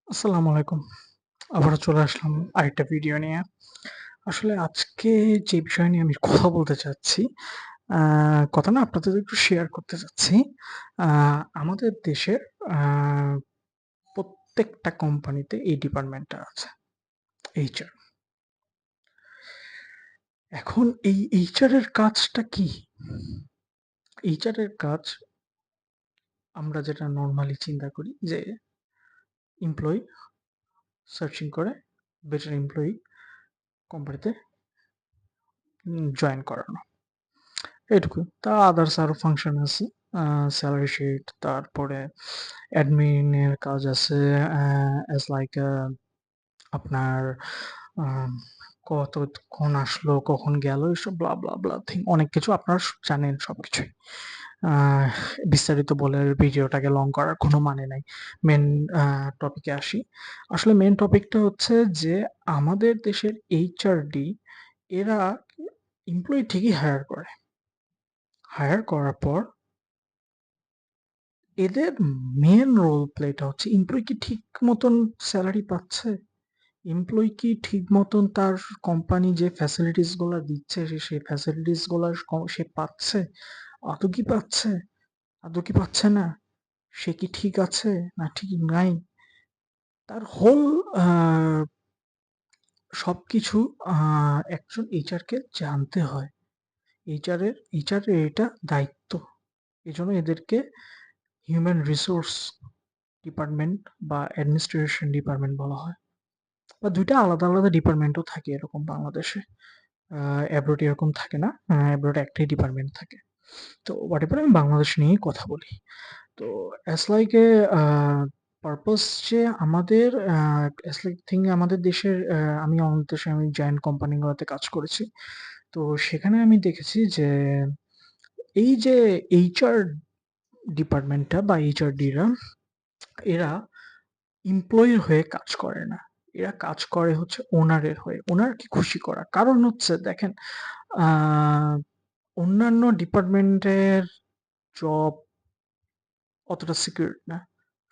আসসালামু আলাইকুম। আবারও চলে আসলাম আরেকটা ভিডিও নিয়ে। আসলে আজকে যে বিষয় নিয়ে আমি কথা বলতে চাচ্ছি, আ কথা না আপনাদের একটু শেয়ার করতে চাচ্ছি। আ আমাদের দেশের আ প্রত্যেকটা কোম্পানিতে এই ডিপার্টমেন্টটা আছে, এইচআর। এখন এই এইচআর এর কাজটা কি? এইচআর এর কাজ আমরা যেটা নরমালি চিন্তা করি যে এমপ্লয়ি সার্চিং করে বেটার এমপ্লয়ি কোম্পানিতে জয়েন করানো। এটুকুই। তা আদার্স আরো ফাংশন আছে। আ সেলারি শিট, তারপরে অ্যাডমিনের কাজ আছে। অ্যাজ লাইক আপনার আম কতক্ষণ আসলো, কখন গেল, এসব ব্লা, ব্লা, ব্লা থিং অনেক কিছু আপনারা জানেন সবকিছুই। আ বিস্তারিত বলে ভিডিওটাকে লং করার কোনো মানে নাই। মেইন আ টপিকে আসি। আসলে মেইন টপিকটা হচ্ছে যে আমাদের দেশের এইচআরডি এরা এমপ্লয়ি ঠিকই হায়ার করে। হায়ার করার পর এদের মেইন রোল প্লেটা হচ্ছে এমপ্লয়ি কি ঠিক মতন সেলারি পাচ্ছে? এমপ্লয়ি কি ঠিক মতন তার কোম্পানি যে ফ্যাসিলিটিস গুলা দিচ্ছে সেই ফ্যাসিলিটিস গুলা সে পাচ্ছে? আদৌ কি পাচ্ছে? আদৌ কি পাচ্ছে না? সে কি ঠিক আছে না ঠিক নাই? তার হোল আ সবকিছু আ একজন এইচআর কে জানতে হয়। এইচআর এর এটা দায়িত্ব। এজন্য এদেরকে হিউম্যান রিসোর্স ডিপার্টমেন্ট বা অ্যাডমিনিস্ট্রেশন ডিপার্টমেন্ট বলা হয়। বা ২ টা আলাদা, আলাদা ডিপার্টমেন্টও থাকে এরকম বাংলাদেশে। আ অ্যাব্রোড এরকম থাকে না। অ্যাব্রোড একটাই ডিপার্টমেন্ট থাকে। তো হোয়াটএভার আমি বাংলাদেশ নিয়েই কথা বলি। তো as like a a purpose যে আমাদের অ্যাজ লাইক থিং আমাদের দেশের আমি আমাদের দেশে আমি জায়ান্ট কোম্পানিগুলোতে কাজ করেছি। তো সেখানে আমি দেখেছি যে এই যে এইচআর ডিপার্টমেন্টটা বা এইচআরডিরা এরা এমপ্লয়ির হয়ে কাজ করে না। এরা কাজ করে হচ্ছে ওনারের হয়ে। ওনারকে খুশি করা। কারণ হচ্ছে দেখেন আ অন্যান্য ডিপার্টমেন্টের জব অতটা সিকিউরড না।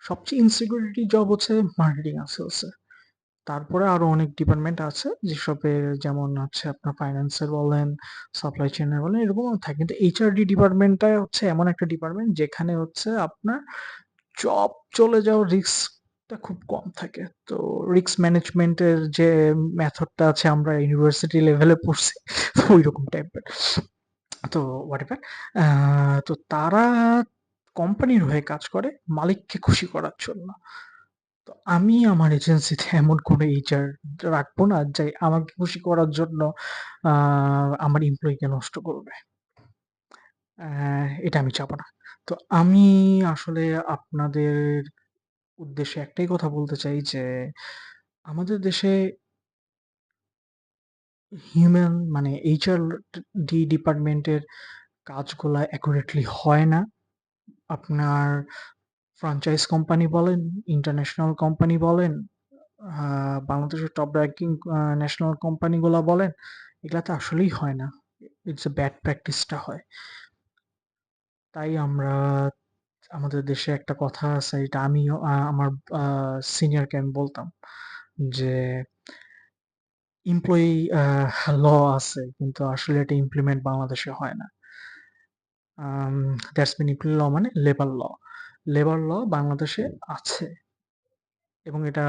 সবচেয়ে ইনসিকিউরিটি জব হচ্ছে মার্কেটিং আর সেলস এর। তারপরে আরো অনেক ডিপার্টমেন্ট আছে যেসবের যেমন হচ্ছে আপনার ফাইন্যান্স এর বলেন, সাপ্লাই চেইন এর বলেন এরকমও থাকে। কিন্তু এইচআরডি ডিপার্টমেন্টটা হচ্ছে এমন একটা ডিপার্টমেন্ট যেখানে হচ্ছে আপনার জব চলে যাওয়ার রিস্কটা খুব কম থাকে। তো রিস্ক ম্যানেজমেন্টের যে মেথডটা আছে আমরা ইউনিভার্সিটি লেভেলে পড়ছি তো ঐরকম টাইপের। তো হোয়াটএভার আ তো তারা কোম্পানির হয়ে কাজ করে মালিককে খুশি করার জন্য। তো আমি আমার এজেন্সিতে এমন কোনো এইচআর রাখবো না যে আমাকে খুশি করার জন্য আ আমার এমপ্লয়িকে নষ্ট করবে। এটা আমি চাবো না। তো আমি আসলে আপনাদের উদ্দেশ্যে একটাই কথা বলতে চাই যে, আমাদের দেশে হিউম্যান মানে এইচআর ডিপার্টমেন্টের কাজগুলা অ্যাকুরেটলি হয় না। আপনার ফ্র্যাঞ্চাইজ কোম্পানি বলেন, ইন্টারন্যাশনাল কোম্পানি বলেন, আ বাংলাদেশের টপ র‍্যাংকিং ন্যাশনাল কোম্পানিগুলা বলেন, এগুলাতে আসলেই হয় না। ইটস a ব্যাড প্র্যাকটিসটা হয়। তাই আমরা আমাদের দেশে একটা কথা আছে এটা আমিও আমার আ সিনিয়রকে আমি বলতাম যে, এমপ্লয়ি ল আছে কিন্তু আসলে এটা ইমপ্লিমেন্ট বাংলাদেশে হয় না। আম দ্যাটস মিন এমপ্লয়ি ল মানে লেবার ল। লেবার ল বাংলাদেশে আছে এবং এটা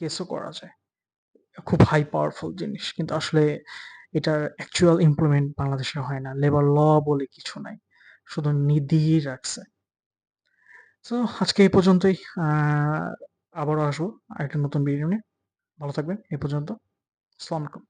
কেসও করা যায়। খুব হাই পাওয়ারফুল জিনিস। কিন্তু আসলে এটার অ্যাকচুয়াল ইমপ্লিমেন্ট বাংলাদেশে হয় না। লেবার ল বলে কিছু নাই। শুধু দিয়েই রাখছে। সো আজকে এই পর্যন্তই। আ আবারও আসবো আরেকটা নতুন ভিডিও নিয়ে। ভালো থাকবেন। এ পর্যন্ত। আসসালামু আলাইকুম।